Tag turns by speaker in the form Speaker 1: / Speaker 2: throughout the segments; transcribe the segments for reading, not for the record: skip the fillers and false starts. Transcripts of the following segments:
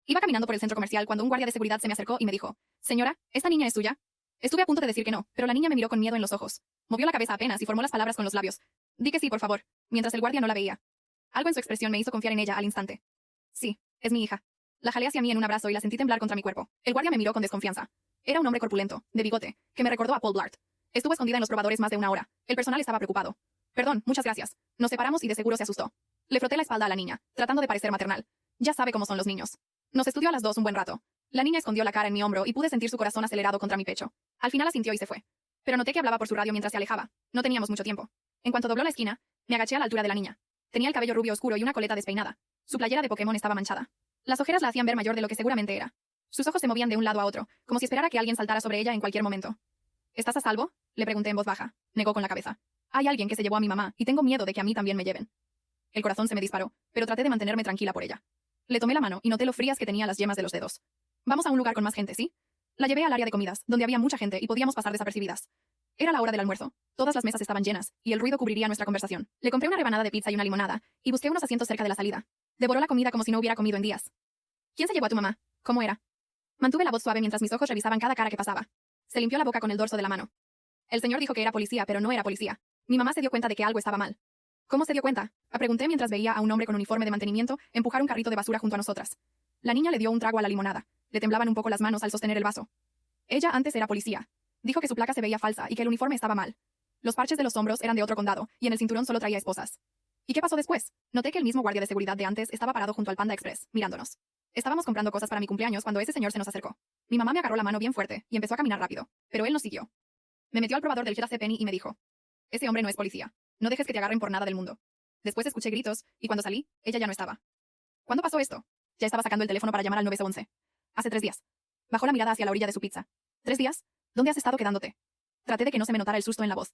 Speaker 1: Iba caminando por el centro comercial cuando un guardia de seguridad se me acercó y me dijo, «Señora, ¿esta niña es suya?» Estuve a punto de decir que no, pero la niña me miró con miedo en los ojos. Movió la cabeza apenas y formó las palabras con los labios. Di que sí, por favor, mientras el guardia no la veía. Algo en su expresión me hizo confiar en ella al instante. Sí, es mi hija. La jalé hacia mí en un abrazo y la sentí temblar contra mi cuerpo. El guardia me miró con desconfianza. Era un hombre corpulento, de bigote, que me recordó a Paul Blart. Estuvo escondida en los probadores más de una hora. El personal estaba preocupado. Perdón, muchas gracias. Nos separamos y de seguro se asustó. Le froté la espalda a la niña, tratando de parecer maternal. Ya sabe cómo son los niños. Nos estudió a las dos un buen rato. La niña escondió la cara en mi hombro y pude sentir su corazón acelerado contra mi pecho. Al final asintió y se fue. Pero noté que hablaba por su radio mientras se alejaba. No teníamos mucho tiempo. En cuanto dobló la esquina, me agaché a la altura de la niña. Tenía el cabello rubio oscuro y una coleta despeinada. Su playera de Pokémon estaba manchada. Las ojeras la hacían ver mayor de lo que seguramente era. Sus ojos se movían de un lado a otro, como si esperara que alguien saltara sobre ella en cualquier momento. ¿Estás a salvo?, le pregunté en voz baja. Negó con la cabeza. Hay alguien que se llevó a mi mamá, y tengo miedo de que a mí también me lleven. El corazón se me disparó, pero traté de mantenerme tranquila por ella. Le tomé la mano y noté lo frías que tenía las yemas de los dedos. Vamos a un lugar con más gente, ¿sí? La llevé al área de comidas, donde había mucha gente y podíamos pasar desapercibidas. Era la hora del almuerzo. Todas las mesas estaban llenas, y el ruido cubriría nuestra conversación. Le compré una rebanada de pizza y una limonada, y busqué unos asientos cerca de la salida. Devoró la comida como si no hubiera comido en días. ¿Quién se llevó a tu mamá? ¿Cómo era? Mantuve la voz suave mientras mis ojos revisaban cada cara que pasaba. Se limpió la boca con el dorso de la mano. El señor dijo que era policía, pero no era policía. Mi mamá se dio cuenta de que algo estaba mal. ¿Cómo se dio cuenta?, pregunté mientras veía a un hombre con uniforme de mantenimiento empujar un carrito de basura junto a nosotras. La niña le dio un trago a la limonada. Le temblaban un poco las manos al sostener el vaso. Ella antes era policía. Dijo que su placa se veía falsa y que el uniforme estaba mal. Los parches de los hombros eran de otro condado, y en el cinturón solo traía esposas. ¿Y qué pasó después? Noté que el mismo guardia de seguridad de antes estaba parado junto al Panda Express, mirándonos. Estábamos comprando cosas para mi cumpleaños cuando ese señor se nos acercó. Mi mamá me agarró la mano bien fuerte y empezó a caminar rápido, pero él nos siguió. Me metió al probador del JCPenney y me dijo, «Ese hombre no es policía. No dejes que te agarren por nada del mundo». Después escuché gritos, y cuando salí, ella ya no estaba. ¿Cuándo pasó esto? Ya estaba sacando el teléfono para llamar al 911. Hace 3 días. Bajó la mirada hacia la orilla de su pizza. ¿3 días? ¿Dónde has estado quedándote? Traté de que no se me notara el susto en la voz.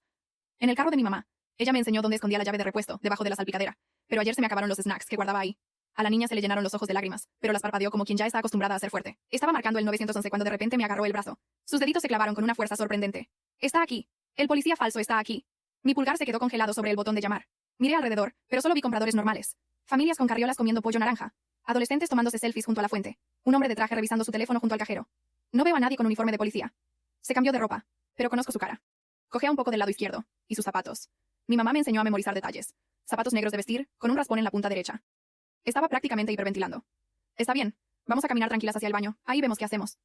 Speaker 1: En el carro de mi mamá. Ella me enseñó dónde escondía la llave de repuesto, debajo de la salpicadera. Pero ayer se me acabaron los snacks que guardaba ahí. A la niña se le llenaron los ojos de lágrimas, pero las parpadeó como quien ya está acostumbrada a ser fuerte. Estaba marcando el 911 cuando de repente me agarró el brazo. Sus deditos se clavaron con una fuerza sorprendente. Está aquí. El policía falso está aquí. Mi pulgar se quedó congelado sobre el botón de llamar. Miré alrededor, pero solo vi compradores normales. Familias con carriolas comiendo pollo naranja. Adolescentes tomándose selfies junto a la fuente. Un hombre de traje revisando su teléfono junto al cajero. No veo a nadie con uniforme de policía. Se cambió de ropa, pero conozco su cara. Cojea un poco del lado izquierdo. Y sus zapatos. Mi mamá me enseñó a memorizar detalles. Zapatos negros de vestir, con un raspón en la punta derecha. Estaba prácticamente hiperventilando. Está bien. Vamos a caminar tranquilas hacia el baño. Ahí vemos qué hacemos.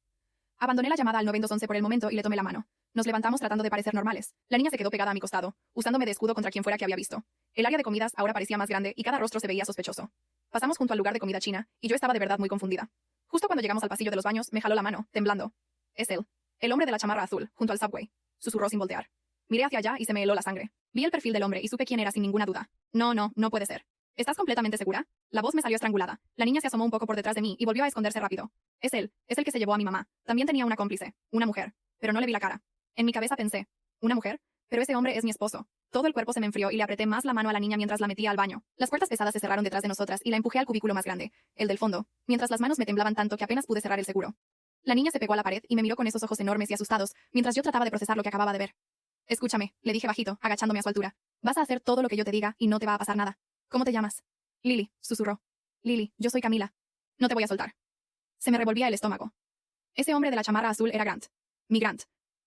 Speaker 1: Abandoné la llamada al 911 por el momento y le tomé la mano. Nos levantamos tratando de parecer normales. La niña se quedó pegada a mi costado, usándome de escudo contra quien fuera que había visto. El área de comidas ahora parecía más grande y cada rostro se veía sospechoso. Pasamos junto al lugar de comida china, y yo estaba de verdad muy confundida. Justo cuando llegamos al pasillo de los baños, me jaló la mano, temblando. Es él. El hombre de la chamarra azul, junto al subway. Susurró sin voltear. Miré hacia allá y se me heló la sangre. Vi el perfil del hombre y supe quién era sin ninguna duda. No puede ser. ¿Estás completamente segura? La voz me salió estrangulada. La niña se asomó un poco por detrás de mí y volvió a esconderse rápido. Es él. Es el que se llevó a mi mamá. También tenía una cómplice. Una mujer. Pero no le vi la cara. En mi cabeza pensé. ¿Una mujer? Pero ese hombre es mi esposo. Todo el cuerpo se me enfrió y le apreté más la mano a la niña mientras la metía al baño. Las puertas pesadas se cerraron detrás de nosotras y la empujé al cubículo más grande, el del fondo, mientras las manos me temblaban tanto que apenas pude cerrar el seguro. La niña se pegó a la pared y me miró con esos ojos enormes y asustados, mientras yo trataba de procesar lo que acababa de ver. Escúchame, le dije bajito, agachándome a su altura. Vas a hacer todo lo que yo te diga y no te va a pasar nada. ¿Cómo te llamas? Lily, susurró. Lily, yo soy Camila. No te voy a soltar. Se me revolvía el estómago. Ese hombre de la chamarra azul era Grant. Mi Grant.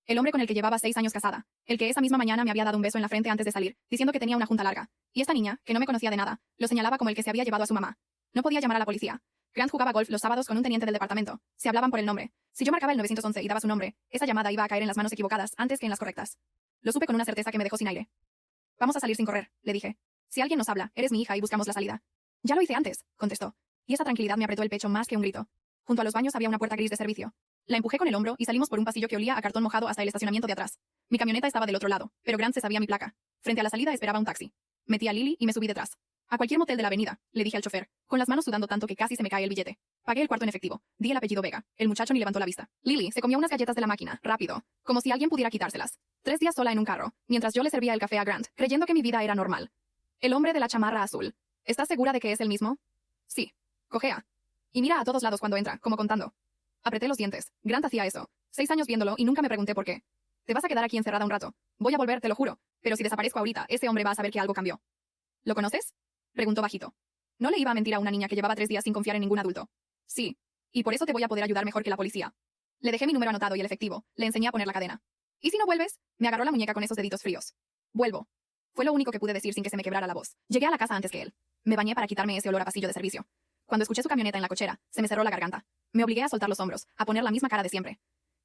Speaker 1: El hombre con el que llevaba 6 años casada. El que esa misma mañana me había dado un beso en la frente antes de salir, diciendo que tenía una junta larga. Y esta niña, que no me conocía de nada, lo señalaba como el que se había llevado a su mamá. No podía llamar a la policía. Grant jugaba golf los sábados con un teniente del departamento. Se hablaban por el nombre. Si yo marcaba el 911 y daba su nombre, esa llamada iba a caer en las manos equivocadas antes que en las correctas. Lo supe con una certeza que me dejó sin aire. Vamos a salir sin correr, le dije. Si alguien nos habla, eres mi hija y buscamos la salida. Ya lo hice antes, contestó. Y esa tranquilidad me apretó el pecho más que un grito. Junto a los baños había una puerta gris de servicio. La empujé con el hombro y salimos por un pasillo que olía a cartón mojado hasta el estacionamiento de atrás. Mi camioneta estaba del otro lado, pero Grant se sabía mi placa. Frente a la salida esperaba un taxi. Metí a Lily y me subí detrás. A cualquier motel de la avenida, le dije al chofer, con las manos sudando tanto que casi se me cae el billete. Pagué el cuarto en efectivo. Di el apellido Vega. El muchacho ni levantó la vista. Lily se comió unas galletas de la máquina, rápido, como si alguien pudiera quitárselas. 3 días sola en un carro, mientras yo le servía el café a Grant, creyendo que mi vida era normal. El hombre de la chamarra azul. ¿Estás segura de que es el mismo? Sí. Cojea. Y mira a todos lados cuando entra, como contando. Apreté los dientes. Grant hacía eso. 6 años viéndolo y nunca me pregunté por qué. Te vas a quedar aquí encerrada un rato. Voy a volver, te lo juro. Pero si desaparezco ahorita, ese hombre va a saber que algo cambió. ¿Lo conoces? Preguntó bajito. No le iba a mentir a una niña que llevaba 3 días sin confiar en ningún adulto. Sí. Y por eso te voy a poder ayudar mejor que la policía. Le dejé mi número anotado y el efectivo. Le enseñé a poner la cadena. ¿Y si no vuelves? Me agarró la muñeca con esos deditos fríos. Vuelvo. Fue lo único que pude decir sin que se me quebrara la voz. Llegué a la casa antes que él. Me bañé para quitarme ese olor a pasillo de servicio. Cuando escuché su camioneta en la cochera, se me cerró la garganta. Me obligué a soltar los hombros, a poner la misma cara de siempre.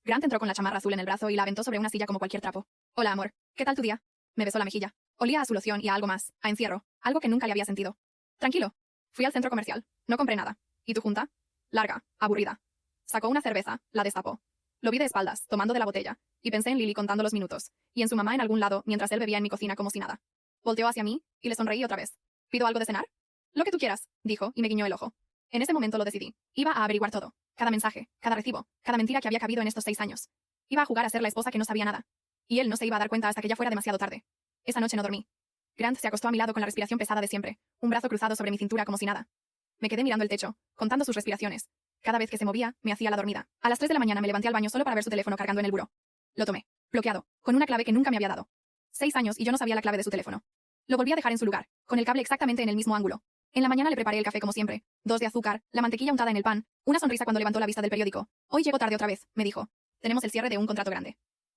Speaker 1: Grant entró con la chamarra azul en el brazo y la aventó sobre una silla como cualquier trapo. Hola, amor. ¿Qué tal tu día? Me besó la mejilla. Olía a su loción y a algo más, a encierro, algo que nunca le había sentido. Tranquilo. Fui al centro comercial. No compré nada. ¿Y tu junta? Larga, aburrida. Sacó una cerveza, la destapó. Lo vi de espaldas, tomando de la botella, y pensé en Lily contando los minutos, y en su mamá en algún lado, mientras él bebía en mi cocina como si nada. Volteó hacia mí, y le sonreí otra vez. ¿Pido algo de cenar? Lo que tú quieras, dijo, y me guiñó el ojo. En ese momento lo decidí. Iba a averiguar todo. Cada mensaje, cada recibo, cada mentira que había cabido en estos 6 años. Iba a jugar a ser la esposa que no sabía nada. Y él no se iba a dar cuenta hasta que ya fuera demasiado tarde. Esa noche no dormí. Grant se acostó a mi lado con la respiración pesada de siempre, un brazo cruzado sobre mi cintura como si nada. Me quedé mirando el techo, contando sus respiraciones. Cada vez que se movía, me hacía la dormida. A las 3 de la mañana me levanté al baño solo para ver su teléfono cargando en el buró. Lo tomé. Bloqueado. Con una clave que nunca me había dado. 6 años y yo no sabía la clave de su teléfono. Lo volví a dejar en su lugar, con el cable exactamente en el mismo ángulo. En la mañana le preparé el café como siempre. 2 de azúcar, la mantequilla untada en el pan, una sonrisa cuando levantó la vista del periódico. Hoy llego tarde otra vez, me dijo. Tenemos el cierre de un contrato grande.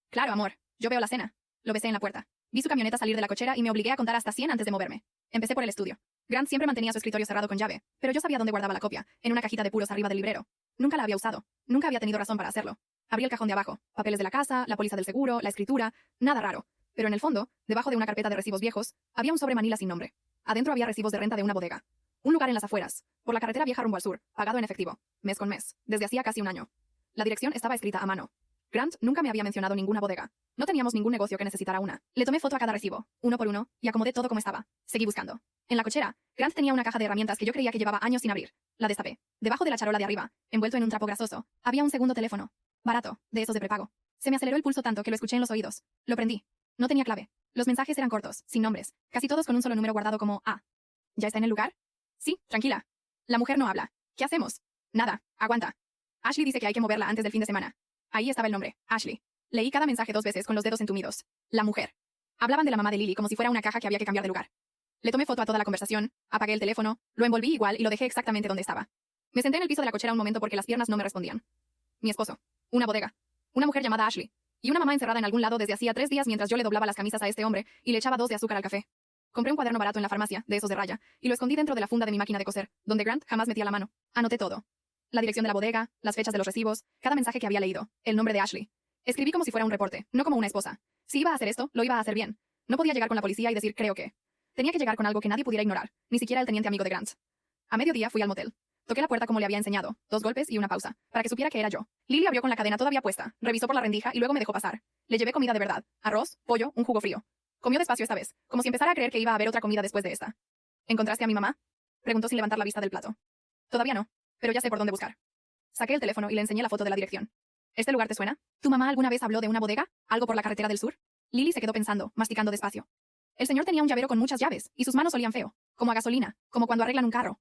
Speaker 1: Claro, amor. Yo veo la cena. Lo besé en la puerta. Vi su camioneta salir de la cochera y me obligué a contar hasta 100 antes de moverme. Empecé por el estudio. Grant siempre mantenía su escritorio cerrado con llave, pero yo sabía dónde guardaba la copia, en una cajita de puros arriba del librero. Nunca la había usado. Nunca había tenido razón para hacerlo. Abrí el cajón de abajo. Papeles de la casa, la póliza del seguro, la escritura, nada raro. Pero en el fondo, debajo de una carpeta de recibos viejos, había un sobre manila sin nombre. Adentro había recibos de renta de una bodega. Un lugar en las afueras, por la carretera vieja rumbo al sur, pagado en efectivo, mes con mes, desde hacía casi un año. La dirección estaba escrita a mano. Grant nunca me había mencionado ninguna bodega. No teníamos ningún negocio que necesitara una. Le tomé foto a cada recibo, uno por uno, y acomodé todo como estaba. Seguí buscando. En la cochera, Grant tenía una caja de herramientas que yo creía que llevaba años sin abrir. La destapé. Debajo de la charola de arriba, envuelto en un trapo grasoso, había un segundo teléfono. Barato, de esos de prepago. Se me aceleró el pulso tanto que lo escuché en los oídos. Lo prendí. No tenía clave. Los mensajes eran cortos, sin nombres, casi todos con un solo número guardado como A. ¿Ya está en el lugar? Sí, tranquila. La mujer no habla. ¿Qué hacemos? Nada. Aguanta. Ashley dice que hay que moverla antes del fin de semana. Ahí estaba el nombre, Ashley. Leí cada mensaje 2 veces con los dedos entumidos. La mujer. Hablaban de la mamá de Lily como si fuera una caja que había que cambiar de lugar. Le tomé foto a toda la conversación, apagué el teléfono, lo envolví igual y lo dejé exactamente donde estaba. Me senté en el piso de la cochera un momento porque las piernas no me respondían. Mi esposo. Una bodega. Una mujer llamada Ashley. Y una mamá encerrada en algún lado desde hacía 3 días mientras yo le doblaba las camisas a este hombre y le echaba 2 de azúcar al café. Compré un cuaderno barato en la farmacia, de esos de raya, y lo escondí dentro de la funda de mi máquina de coser, donde Grant jamás metía la mano. Anoté todo. La dirección de la bodega, las fechas de los recibos, cada mensaje que había leído, el nombre de Ashley. Escribí como si fuera un reporte, no como una esposa. Si iba a hacer esto, lo iba a hacer bien. No podía llegar con la policía y decir creo que. Tenía que llegar con algo que nadie pudiera ignorar, ni siquiera el teniente amigo de Grant. A mediodía fui al motel. Toqué la puerta como le había enseñado, 2 golpes y una pausa, para que supiera que era yo. Lily abrió con la cadena todavía puesta, revisó por la rendija y luego me dejó pasar. Le llevé comida de verdad, arroz, pollo, un jugo frío. Comió despacio esta vez, como si empezara a creer que iba a haber otra comida después de esta. ¿Encontraste a mi mamá? Preguntó sin levantar la vista del plato. Todavía no, pero ya sé por dónde buscar. Saqué el teléfono y le enseñé la foto de la dirección. ¿Este lugar te suena? ¿Tu mamá alguna vez habló de una bodega? ¿Algo por la carretera del sur? Lily se quedó pensando, masticando despacio. El señor tenía un llavero con muchas llaves, y sus manos olían feo, como a gasolina, como cuando arreglan un carro.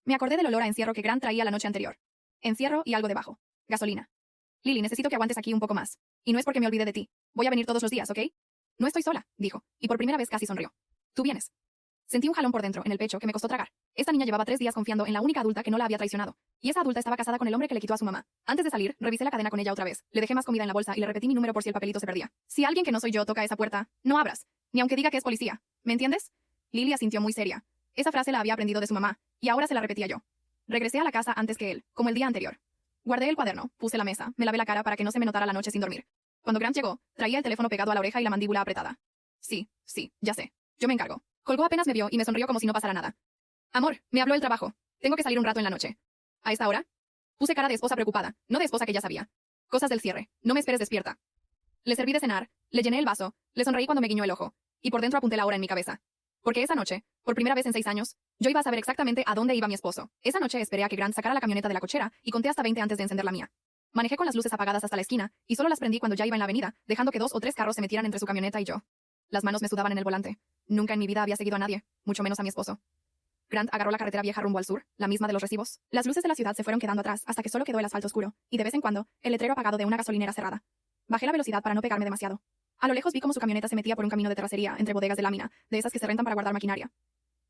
Speaker 1: Me acordé del olor a encierro que Grant traía la noche anterior. Encierro y algo debajo. Gasolina. Lily, necesito que aguantes aquí un poco más. Y no es porque me olvide de ti. Voy a venir todos los días, ¿ok? No estoy sola, dijo, y por primera vez casi sonrió. Tú vienes. Sentí un jalón por dentro, en el pecho, que me costó tragar. Esta niña llevaba 3 días confiando en la única adulta que no la había traicionado. Y esa adulta estaba casada con el hombre que le quitó a su mamá. Antes de salir, revisé la cadena con ella otra vez. Le dejé más comida en la bolsa y le repetí mi número por si el papelito se perdía. Si alguien que no soy yo toca esa puerta, no abras. Ni aunque diga que es policía. ¿Me entiendes? Lily asintió muy seria. Esa frase la había aprendido de su mamá, y ahora se la repetía yo. Regresé a la casa antes que él, como el día anterior. Guardé el cuaderno, puse la mesa, me lavé la cara para que no se me notara la noche sin dormir. Cuando Grant llegó, traía el teléfono pegado a la oreja y la mandíbula apretada. Sí, ya sé. Yo me encargo. Colgó apenas me vio y me sonrió como si no pasara nada. Amor, me habló el trabajo. Tengo que salir un rato en la noche. ¿A esta hora? Puse cara de esposa preocupada, no de esposa que ya sabía. Cosas del cierre. No me esperes despierta. Le serví de cenar, le llené el vaso, le sonreí cuando me guiñó el ojo, y por dentro apunté la hora en mi cabeza. Porque esa noche, por primera vez en 6 años, yo iba a saber exactamente a dónde iba mi esposo. Esa noche esperé a que Grant sacara la camioneta de la cochera y conté hasta 20 antes de encender la mía. Manejé con las luces apagadas hasta la esquina, y solo las prendí cuando ya iba en la avenida, dejando que 2 o 3 carros se metieran entre su camioneta y yo. Las manos me sudaban en el volante. Nunca en mi vida había seguido a nadie, mucho menos a mi esposo. Grant agarró la carretera vieja rumbo al sur, la misma de los recibos. Las luces de la ciudad se fueron quedando atrás hasta que solo quedó el asfalto oscuro, y de vez en cuando, el letrero apagado de una gasolinera cerrada. Bajé la velocidad para no pegarme demasiado. A lo lejos vi cómo su camioneta se metía por un camino de terracería entre bodegas de lámina, de esas que se rentan para guardar maquinaria.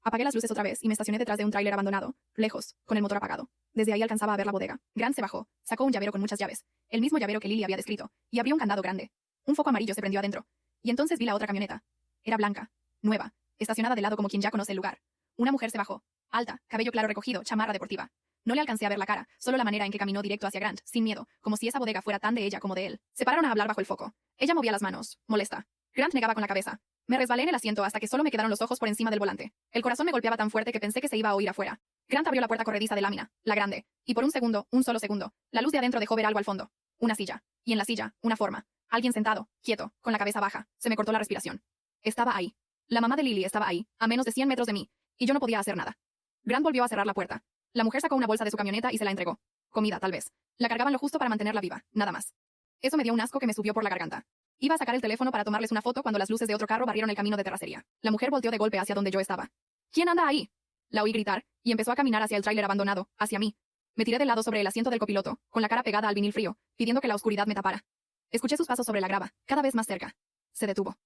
Speaker 1: Apagué las luces otra vez y me estacioné detrás de un tráiler abandonado, lejos, con el motor apagado. Desde ahí alcanzaba a ver la bodega. Grant se bajó, sacó un llavero con muchas llaves, el mismo llavero que Lily había descrito, y abrió un candado grande. Un foco amarillo se prendió adentro. Y entonces vi la otra camioneta. Era blanca, nueva, estacionada de lado como quien ya conoce el lugar. Una mujer se bajó, alta, cabello claro recogido, chamarra deportiva. No le alcancé a ver la cara, solo la manera en que caminó directo hacia Grant, sin miedo, como si esa bodega fuera tan de ella como de él. Se pararon a hablar bajo el foco. Ella movía las manos, molesta. Grant negaba con la cabeza. Me resbalé en el asiento hasta que solo me quedaron los ojos por encima del volante. El corazón me golpeaba tan fuerte que pensé que se iba a oír afuera. Grant abrió la puerta corrediza de lámina, la grande, y por un segundo, un solo segundo, la luz de adentro dejó ver algo al fondo. Una silla. Y en la silla, una forma. Alguien sentado, quieto, con la cabeza baja. Se me cortó la respiración. Estaba ahí. La mamá de Lily estaba ahí, a menos de 100 metros de mí, y yo no podía hacer nada. Grant volvió a cerrar la puerta. La mujer sacó una bolsa de su camioneta y se la entregó. Comida, tal vez. La cargaban lo justo para mantenerla viva, nada más. Eso me dio un asco que me subió por la garganta. Iba a sacar el teléfono para tomarles una foto cuando las luces de otro carro barrieron el camino de terracería. La mujer volteó de golpe hacia donde yo estaba. ¿Quién anda ahí? La oí gritar, y empezó a caminar hacia el tráiler abandonado, hacia mí. Me tiré de lado sobre el asiento del copiloto, con la cara pegada al vinil frío, pidiendo que la oscuridad me tapara. Escuché sus pasos sobre la grava, cada vez más cerca. Se detuvo.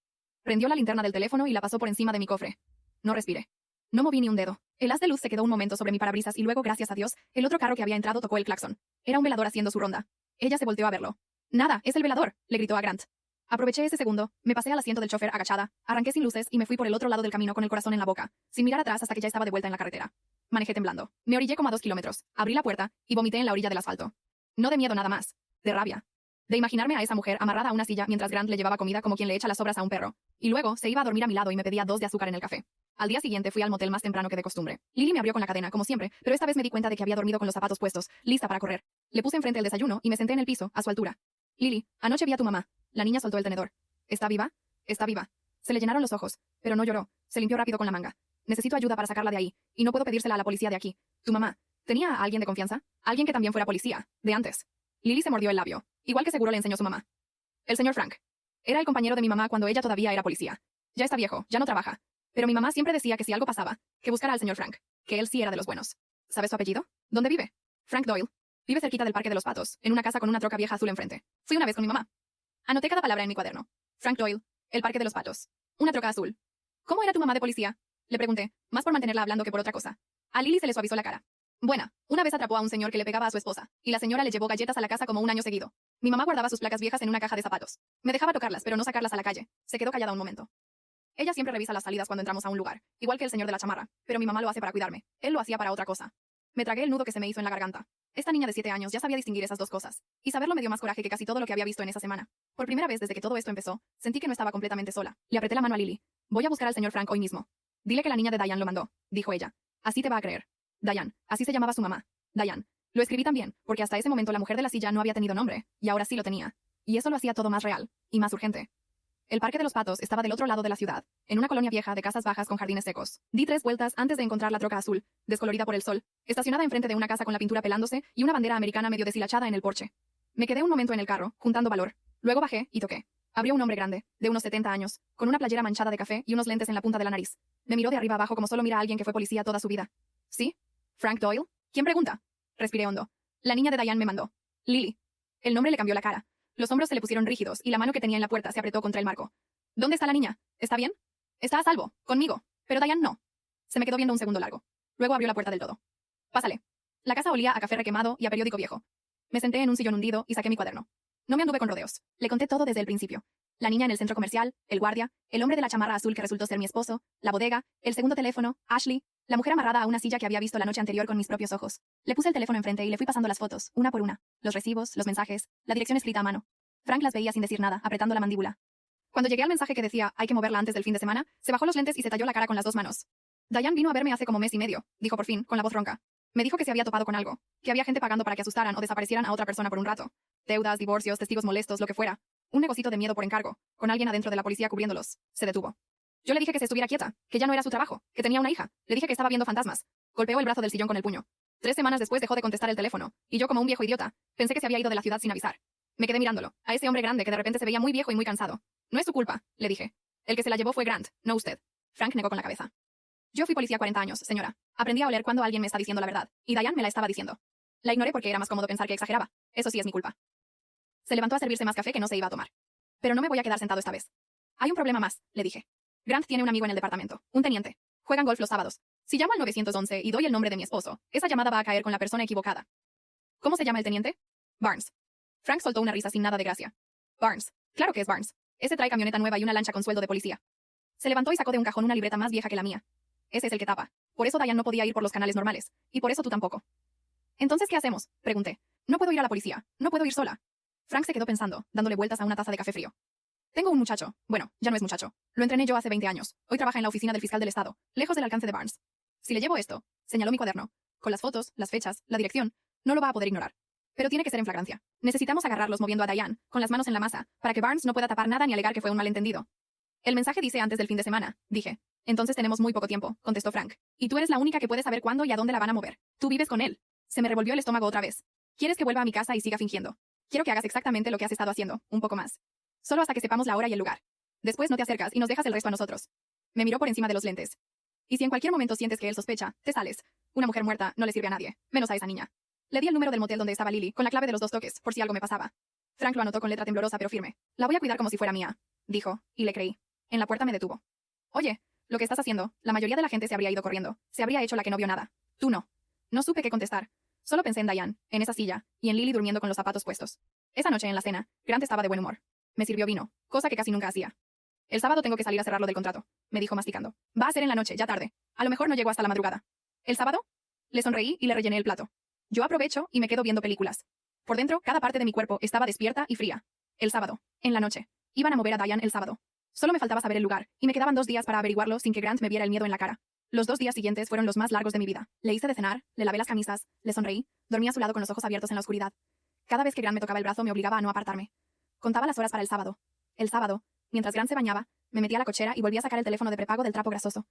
Speaker 1: Prendió la linterna del teléfono y la pasó por encima de mi cofre. No respiré. No moví ni un dedo. El haz de luz se quedó un momento sobre mi parabrisas y luego, gracias a Dios, el otro carro que había entrado tocó el claxon. Era un velador haciendo su ronda. Ella se volteó a verlo. Nada, es el velador, le gritó a Grant. Aproveché ese segundo, me pasé al asiento del chofer agachada, arranqué sin luces y me fui por el otro lado del camino con el corazón en la boca, sin mirar atrás hasta que ya estaba de vuelta en la carretera. Manejé temblando. Me orillé como a 2 kilómetros, abrí la puerta y vomité en la orilla del asfalto. No de miedo nada más, de rabia. De imaginarme a esa mujer amarrada a una silla mientras Grant le llevaba comida como quien le echa las sobras a un perro. Y luego se iba a dormir a mi lado y me pedía 2 de azúcar en el café. Al día siguiente fui al motel más temprano que de costumbre. Lily me abrió con la cadena, como siempre, pero esta vez me di cuenta de que había dormido con los zapatos puestos, lista para correr. Le puse enfrente el desayuno y me senté en el piso, a su altura. Lily, anoche vi a tu mamá. La niña soltó el tenedor. ¿Está viva? Está viva. Se le llenaron los ojos, pero no lloró. Se limpió rápido con la manga. Necesito ayuda para sacarla de ahí, y no puedo pedírsela a la policía de aquí. Tu mamá. ¿Tenía a alguien de confianza? Alguien que también fuera policía, de antes. Lily se mordió el labio, igual que seguro le enseñó su mamá. El señor Frank. Era el compañero de mi mamá cuando ella todavía era policía. Ya está viejo, ya no trabaja. Pero mi mamá siempre decía que si algo pasaba, que buscara al señor Frank, que él sí era de los buenos. ¿Sabes su apellido? ¿Dónde vive? Frank Doyle. Vive cerquita del Parque de los Patos, en una casa con una troca vieja azul enfrente. Fui una vez con mi mamá. Anoté cada palabra en mi cuaderno. Frank Doyle, el Parque de los Patos. Una troca azul. ¿Cómo era tu mamá de policía? Le pregunté, más por mantenerla hablando que por otra cosa. A Lily se le suavizó la cara. Buena, una vez atrapó a un señor que le pegaba a su esposa, y la señora le llevó galletas a la casa como un año seguido. Mi mamá guardaba sus placas viejas en una caja de zapatos. Me dejaba tocarlas, pero no sacarlas a la calle. Se quedó callada un momento. Ella siempre revisa las salidas cuando entramos a un lugar, igual que el señor de la chamarra, pero mi mamá lo hace para cuidarme. Él lo hacía para otra cosa. Me tragué el nudo que se me hizo en la garganta. Esta niña de 7 años ya sabía distinguir esas dos cosas, y saberlo me dio más coraje que casi todo lo que había visto en esa semana. Por primera vez desde que todo esto empezó, sentí que no estaba completamente sola. Le apreté la mano a Lily. Voy a buscar al señor Frank hoy mismo. Dile que la niña de Diane lo mandó, dijo ella. Así te va a creer. Diane, así se llamaba su mamá. Diane. Lo escribí también, porque hasta ese momento la mujer de la silla no había tenido nombre, y ahora sí lo tenía. Y eso lo hacía todo más real, y más urgente. El Parque de los Patos estaba del otro lado de la ciudad, en una colonia vieja de casas bajas con jardines secos. Di 3 vueltas antes de encontrar la troca azul, descolorida por el sol, estacionada enfrente de una casa con la pintura pelándose y una bandera americana medio deshilachada en el porche. Me quedé un momento en el carro, juntando valor. Luego bajé y toqué. Abrió un hombre grande, de unos 70 años, con una playera manchada de café y unos lentes en la punta de la nariz. Me miró de arriba abajo como solo mira a alguien que fue policía toda su vida. ¿Sí? ¿Frank Doyle? ¿Quién pregunta? Respiré hondo. La niña de Diane me mandó. Lily. El nombre le cambió la cara. Los hombros se le pusieron rígidos y la mano que tenía en la puerta se apretó contra el marco. ¿Dónde está la niña? ¿Está bien? Está a salvo, conmigo. Pero Diane no. Se me quedó viendo un segundo largo. Luego abrió la puerta del todo. Pásale. La casa olía a café requemado y a periódico viejo. Me senté en un sillón hundido y saqué mi cuaderno. No me anduve con rodeos. Le conté todo desde el principio. La niña en el centro comercial, el guardia, el hombre de la chamarra azul que resultó ser mi esposo, la bodega, el segundo teléfono, Ashley, la mujer amarrada a una silla que había visto la noche anterior con mis propios ojos. Le puse el teléfono enfrente y le fui pasando las fotos, una por una, los recibos, los mensajes, la dirección escrita a mano. Frank las veía sin decir nada, apretando la mandíbula. Cuando llegué al mensaje que decía, hay que moverla antes del fin de semana, se bajó los lentes y se talló la cara con las 2 manos. Diane vino a verme hace como mes y medio, dijo por fin, con la voz ronca. Me dijo que se había topado con algo, que había gente pagando para que asustaran o desaparecieran a otra persona por un rato. Deudas, divorcios, testigos molestos, lo que fuera. Un negocito de miedo por encargo, con alguien adentro de la policía cubriéndolos. Se detuvo. Yo le dije que se estuviera quieta, que ya no era su trabajo, que tenía una hija. Le dije que estaba viendo fantasmas. Golpeó el brazo del sillón con el puño. 3 semanas después dejó de contestar el teléfono, y yo como un viejo idiota, pensé que se había ido de la ciudad sin avisar. Me quedé mirándolo, a ese hombre grande que de repente se veía muy viejo y muy cansado. No es tu culpa, le dije. El que se la llevó fue Grant, no usted. Frank negó con la cabeza. Yo fui policía 40 años, señora. Aprendí a oler cuando alguien me está diciendo la verdad, y Diane me la estaba diciendo. La ignoré porque era más cómodo pensar que exageraba. Eso sí es mi culpa. Se levantó a servirse más café que no se iba a tomar. Pero no me voy a quedar sentado esta vez. Hay un problema más, le dije. Grant tiene un amigo en el departamento, un teniente. Juegan golf los sábados. Si llamo al 911 y doy el nombre de mi esposo, esa llamada va a caer con la persona equivocada. ¿Cómo se llama el teniente? Barnes. Frank soltó una risa sin nada de gracia. Barnes. Claro que es Barnes. Ese trae camioneta nueva y una lancha con sueldo de policía. Se levantó y sacó de un cajón una libreta más vieja que la mía. Ese es el que tapa. Por eso Diane no podía ir por los canales normales. Y por eso tú tampoco. Entonces, ¿qué hacemos? Pregunté. No puedo ir a la policía. No puedo ir sola. Frank se quedó pensando, dándole vueltas a una taza de café frío. Tengo un muchacho. Bueno, ya no es muchacho. Lo entrené yo hace 20 años. Hoy trabaja en la oficina del fiscal del estado, lejos del alcance de Barnes. Si le llevo esto, señaló mi cuaderno, con las fotos, las fechas, la dirección, no lo va a poder ignorar. Pero tiene que ser en flagrancia. Necesitamos agarrarlos moviendo a Diane, con las manos en la masa, para que Barnes no pueda tapar nada ni alegar que fue un malentendido. El mensaje dice antes del fin de semana, dije. Entonces tenemos muy poco tiempo, contestó Frank. Y tú eres la única que puede saber cuándo y a dónde la van a mover. Tú vives con él. Se me revolvió el estómago otra vez. ¿Quieres que vuelva a mi casa y siga fingiendo? Quiero que hagas exactamente lo que has estado haciendo, un poco más. Solo hasta que sepamos la hora y el lugar. Después no te acercas y nos dejas el resto a nosotros. Me miró por encima de los lentes. Y si en cualquier momento sientes que él sospecha, te sales. Una mujer muerta no le sirve a nadie, menos a esa niña. Le di el número del motel donde estaba Lily, con la clave de los 2 toques, por si algo me pasaba. Frank lo anotó con letra temblorosa pero firme. La voy a cuidar como si fuera mía, dijo, y le creí. En la puerta me detuvo. Oye, lo que estás haciendo, la mayoría de la gente se habría ido corriendo. Se habría hecho la que no vio nada. Tú no. No supe qué contestar. Solo pensé en Diane, en esa silla, y en Lily durmiendo con los zapatos puestos. Esa noche en la cena, Grant estaba de buen humor. Me sirvió vino, cosa que casi nunca hacía. El sábado tengo que salir a cerrarlo del contrato, me dijo masticando. Va a ser en la noche, ya tarde. A lo mejor no llego hasta la madrugada. ¿El sábado? Le sonreí y le rellené el plato. Yo aprovecho y me quedo viendo películas. Por dentro, cada parte de mi cuerpo estaba despierta y fría. El sábado, en la noche. Iban a mover a Diane el sábado. Solo me faltaba saber el lugar, y me quedaban 2 días para averiguarlo sin que Grant me viera el miedo en la cara. Los 2 días siguientes fueron los más largos de mi vida. Le hice de cenar, le lavé las camisas, le sonreí, dormí a su lado con los ojos abiertos en la oscuridad. Cada vez que Grant me tocaba el brazo me obligaba a no apartarme. Contaba las horas para el sábado. El sábado, mientras Grant se bañaba, me metí a la cochera y volví a sacar el teléfono de prepago del trapo grasoso.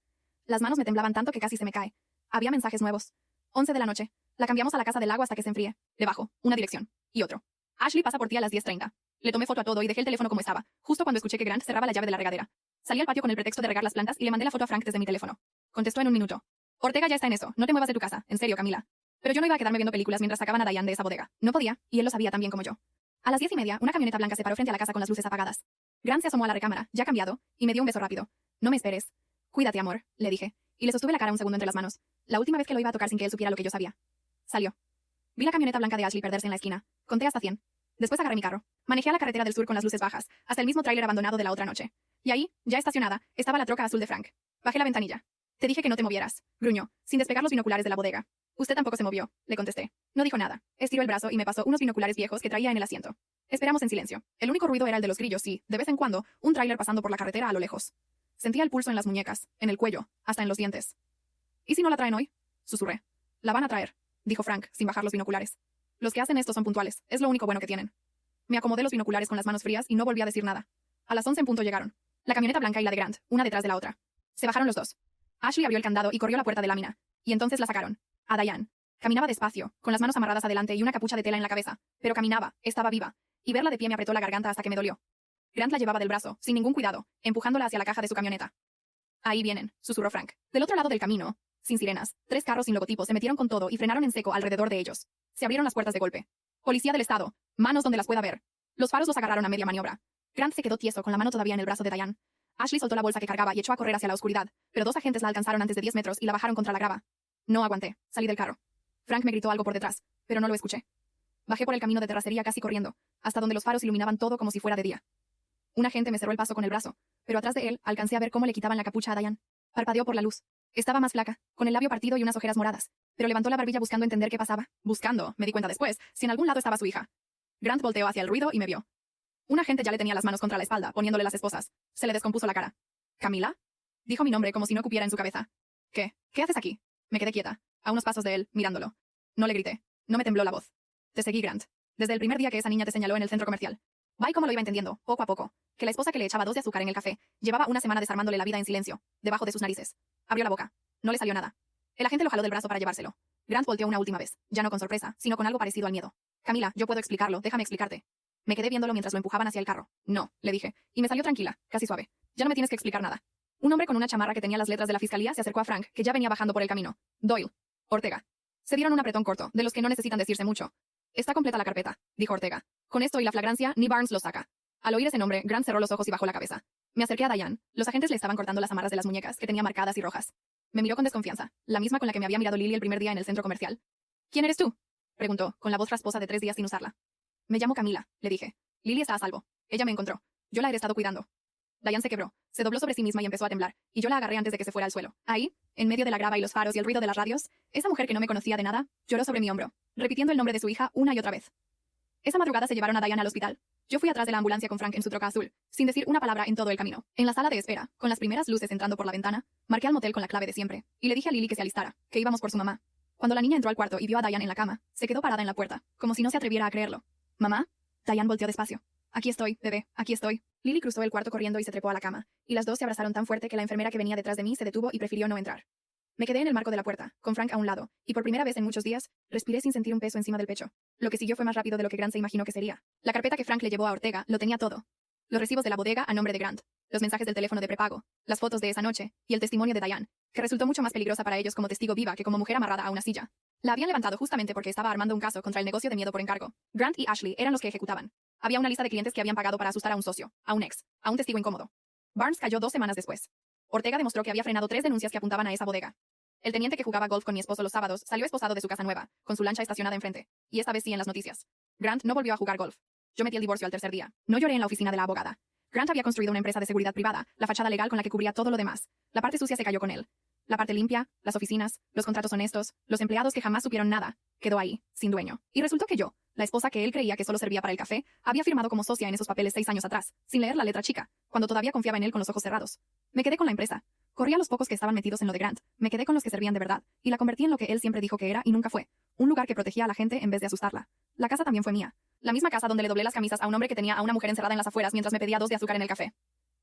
Speaker 1: Las manos me temblaban tanto que casi se me cae. Había mensajes nuevos. 11 de la noche. La cambiamos a la casa del lago hasta que se enfríe. Debajo, una dirección. Y otro. Ashley pasa por ti a las 10:30. Le tomé foto a todo y dejé el teléfono como estaba, justo cuando escuché que Grant cerraba la llave de la regadera. Salí al patio con el pretexto de regar las plantas y le mandé la foto a Frank desde mi teléfono. Contestó en un minuto. Ortega ya está en eso, no te muevas de tu casa, en serio, Camila. Pero yo no iba a quedarme viendo películas mientras sacaban a Diane de esa bodega. No podía, y él lo sabía tan bien como yo. A las 10:30, una camioneta blanca se paró frente a la casa con las luces apagadas. Grant se asomó a la recámara, ya cambiado, y me dio un beso rápido. No me esperes. Cuídate, amor, le dije, y le sostuve la cara un segundo entre las manos. La última vez que lo iba a tocar sin que él supiera lo que yo sabía. Salió. Vi la camioneta blanca de Ashley perderse en la esquina. Conté hasta 100. Después agarré mi carro. Manejé a la carretera del sur con las luces bajas, hasta el mismo tráiler abandonado de la otra noche. Y ahí, ya estacionada, estaba la troca azul de Frank. Bajé la ventanilla. Te dije que no te movieras, gruñó, sin despegar los binoculares de la bodega. Usted tampoco se movió, le contesté. No dijo nada. Estiró el brazo y me pasó unos binoculares viejos que traía en el asiento. Esperamos en silencio. El único ruido era el de los grillos y, de vez en cuando, un tráiler pasando por la carretera a lo lejos. Sentía el pulso en las muñecas, en el cuello, hasta en los dientes. ¿Y si no la traen hoy? Susurré. La van a traer, dijo Frank, sin bajar los binoculares. Los que hacen esto son puntuales, es lo único bueno que tienen. Me acomodé los binoculares con las manos frías y no volví a decir nada. A las 11 en punto llegaron. La camioneta blanca y la de Grant, una detrás de la otra. Se bajaron los dos. Ashley abrió el candado y corrió la puerta de lámina. Y entonces la sacaron. A Diane. Caminaba despacio, con las manos amarradas adelante y una capucha de tela en la cabeza. Pero caminaba, estaba viva. Y verla de pie me apretó la garganta hasta que me dolió. Grant la llevaba del brazo, sin ningún cuidado, empujándola hacia la caja de su camioneta. Ahí vienen, susurró Frank. Del otro lado del camino, sin sirenas, 3 carros sin logotipo se metieron con todo y frenaron en seco alrededor de ellos. Se abrieron las puertas de golpe. Policía del estado. Manos donde las pueda ver. Los faros los agarraron a media maniobra. Grant se quedó tieso con la mano todavía en el brazo de Diane. Ashley soltó la bolsa que cargaba y echó a correr hacia la oscuridad, pero 2 agentes la alcanzaron antes de 10 metros y la bajaron contra la grava. No aguanté. Salí del carro. Frank me gritó algo por detrás, pero no lo escuché. Bajé por el camino de terracería casi corriendo, hasta donde los faros iluminaban todo como si fuera de día. Un agente me cerró el paso con el brazo, pero atrás de él alcancé a ver cómo le quitaban la capucha a Diane. Parpadeó por la luz. Estaba más flaca, con el labio partido y unas ojeras moradas, pero levantó la barbilla buscando entender qué pasaba. Buscando, me di cuenta después, si en algún lado estaba su hija. Grant volteó hacia el ruido y me vio. Un agente ya le tenía las manos contra la espalda, poniéndole las esposas. Se le descompuso la cara. ¿Camila? Dijo mi nombre como si no cupiera en su cabeza. ¿Qué haces aquí? Me quedé quieta, a unos pasos de él, mirándolo. No le grité. No me tembló la voz. Te seguí, Grant. Desde el primer día que esa niña te señaló en el centro comercial. Va y como lo iba entendiendo, poco a poco, que la esposa que le echaba 2 de azúcar en el café llevaba una semana desarmándole la vida en silencio, debajo de sus narices. Abrió la boca. No le salió nada. El agente lo jaló del brazo para llevárselo. Grant volteó una última vez, ya no con sorpresa, sino con algo parecido al miedo. Camila, yo puedo explicarlo, déjame explicarte. Me quedé viéndolo mientras lo empujaban hacia el carro. No, le dije, y me salió tranquila, casi suave. Ya no me tienes que explicar nada. Un hombre con una chamarra que tenía las letras de la fiscalía se acercó a Frank, que ya venía bajando por el camino. Doyle. Ortega. Se dieron un apretón corto, de los que no necesitan decirse mucho. Está completa la carpeta, dijo Ortega. Con esto y la flagrancia, ni Barnes lo saca. Al oír ese nombre, Grant cerró los ojos y bajó la cabeza. Me acerqué a Diane. Los agentes le estaban cortando las amarras de las muñecas, que tenía marcadas y rojas. Me miró con desconfianza, la misma con la que me había mirado Lily el primer día en el centro comercial. ¿Quién eres tú?, preguntó, con la voz rasposa de 3 días sin usarla. Me llamo Camila, le dije. Lily está a salvo. Ella me encontró. Yo la he estado cuidando. Diane se quebró, se dobló sobre sí misma y empezó a temblar, y yo la agarré antes de que se fuera al suelo. Ahí, en medio de la grava y los faros y el ruido de las radios, esa mujer que no me conocía de nada, lloró sobre mi hombro, repitiendo el nombre de su hija una y otra vez. Esa madrugada se llevaron a Diane al hospital. Yo fui atrás de la ambulancia con Frank en su troca azul, sin decir una palabra en todo el camino. En la sala de espera, con las primeras luces entrando por la ventana, marqué al motel con la clave de siempre, y le dije a Lily que se alistara, que íbamos por su mamá. Cuando la niña entró al cuarto y vio a Diane en la cama, se quedó parada en la puerta, como si no se atreviera a creerlo. ¿Mamá? Diane volteó despacio. Aquí estoy, bebé, aquí estoy. Lily cruzó el cuarto corriendo y se trepó a la cama, y las dos se abrazaron tan fuerte que la enfermera que venía detrás de mí se detuvo y prefirió no entrar. Me quedé en el marco de la puerta, con Frank a un lado, y por primera vez en muchos días, respiré sin sentir un peso encima del pecho. Lo que siguió fue más rápido de lo que Grant se imaginó que sería. La carpeta que Frank le llevó a Ortega lo tenía todo. Los recibos de la bodega a nombre de Grant, los mensajes del teléfono de prepago, las fotos de esa noche, y el testimonio de Diane, que resultó mucho más peligrosa para ellos como testigo viva que como mujer amarrada a una silla. La habían levantado justamente porque estaba armando un caso contra el negocio de miedo por encargo. Grant y Ashley eran los que ejecutaban. Había una lista de clientes que habían pagado para asustar a un socio, a un ex, a un testigo incómodo. Barnes cayó 2 semanas después. Ortega demostró que había frenado 3 denuncias que apuntaban a esa bodega. El teniente que jugaba golf con mi esposo los sábados salió esposado de su casa nueva, con su lancha estacionada enfrente. Y esta vez sí en las noticias. Grant no volvió a jugar golf. Yo metí el divorcio al tercer día. No lloré en la oficina de la abogada. Grant había construido una empresa de seguridad privada, la fachada legal con la que cubría todo lo demás. La parte sucia se cayó con él. La parte limpia, las oficinas, los contratos honestos, los empleados que jamás supieron nada, quedó ahí, sin dueño. Y resultó que yo, la esposa que él creía que solo servía para el café, había firmado como socia en esos papeles 6 años atrás, sin leer la letra chica, cuando todavía confiaba en él con los ojos cerrados. Me quedé con la empresa. Corrí a los pocos que estaban metidos en lo de Grant, me quedé con los que servían de verdad, y la convertí en lo que él siempre dijo que era y nunca fue. Un lugar que protegía a la gente en vez de asustarla. La casa también fue mía. La misma casa donde le doblé las camisas a un hombre que tenía a una mujer encerrada en las afueras mientras me pedía 2 de azúcar en el café.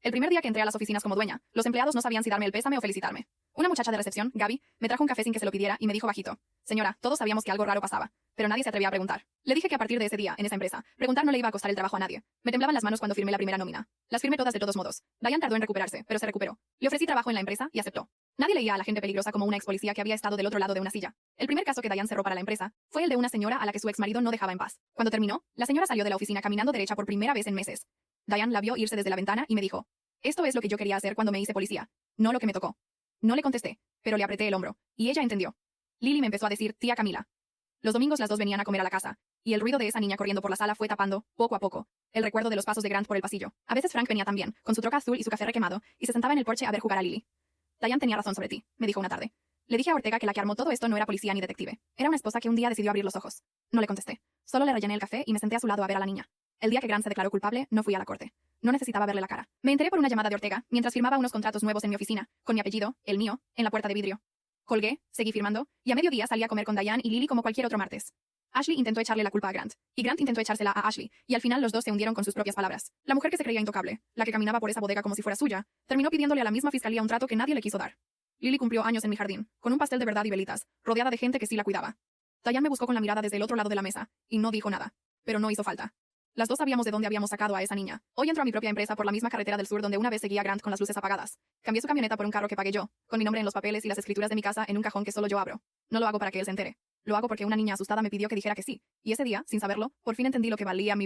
Speaker 1: El primer día que entré a las oficinas como dueña, los empleados no sabían si darme el pésame o felicitarme. Una muchacha de recepción, Gaby, me trajo un café sin que se lo pidiera y me dijo bajito: señora, todos sabíamos que algo raro pasaba, pero nadie se atrevía a preguntar. Le dije que a partir de ese día, en esa empresa, preguntar no le iba a costar el trabajo a nadie. Me temblaban las manos cuando firmé la primera nómina. Las firmé todas de todos modos. Diane tardó en recuperarse, pero se recuperó. Le ofrecí trabajo en la empresa y aceptó. Nadie leía a la gente peligrosa como una ex policía que había estado del otro lado de una silla. El primer caso que Diane cerró para la empresa fue el de una señora a la que su ex marido no dejaba en paz. Cuando terminó, la señora salió de la oficina caminando derecha por primera vez en meses. Diane la vio irse desde la ventana y me dijo: esto es lo que yo quería hacer cuando me hice policía, no lo que me tocó. No le contesté, pero le apreté el hombro, y ella entendió. Lily me empezó a decir tía Camila. Los domingos las dos venían a comer a la casa, y el ruido de esa niña corriendo por la sala fue tapando, poco a poco, el recuerdo de los pasos de Grant por el pasillo. A veces Frank venía también, con su troca azul y su café requemado, y se sentaba en el porche a ver jugar a Lily. Diane tenía razón sobre ti, me dijo una tarde. Le dije a Ortega que la que armó todo esto no era policía ni detective. Era una esposa que un día decidió abrir los ojos. No le contesté. Solo le rellené el café y me senté a su lado a ver a la niña. El día que Grant se declaró culpable, no fui a la corte. No necesitaba verle la cara. Me enteré por una llamada de Ortega, mientras firmaba unos contratos nuevos en mi oficina, con mi apellido, el mío, en la puerta de vidrio. Colgué, seguí firmando, y a mediodía salí a comer con Diane y Lily como cualquier otro martes. Ashley intentó echarle la culpa a Grant, y Grant intentó echársela a Ashley, y al final los dos se hundieron con sus propias palabras. La mujer que se creía intocable, la que caminaba por esa bodega como si fuera suya, terminó pidiéndole a la misma fiscalía un trato que nadie le quiso dar. Lily cumplió años en mi jardín, con un pastel de verdad y velitas, rodeada de gente que sí la cuidaba. Diane me buscó con la mirada desde el otro lado de la mesa, y no dijo nada. Pero no hizo falta. Las dos sabíamos de dónde habíamos sacado a esa niña. Hoy entro a mi propia empresa por la misma carretera del sur donde una vez seguía a Grant con las luces apagadas. Cambié su camioneta por un carro que pagué yo, con mi nombre en los papeles y las escrituras de mi casa en un cajón que solo yo abro. No lo hago para que él se entere. Lo hago porque una niña asustada me pidió que dijera que sí. Y ese día, sin saberlo, por fin entendí lo que valía mi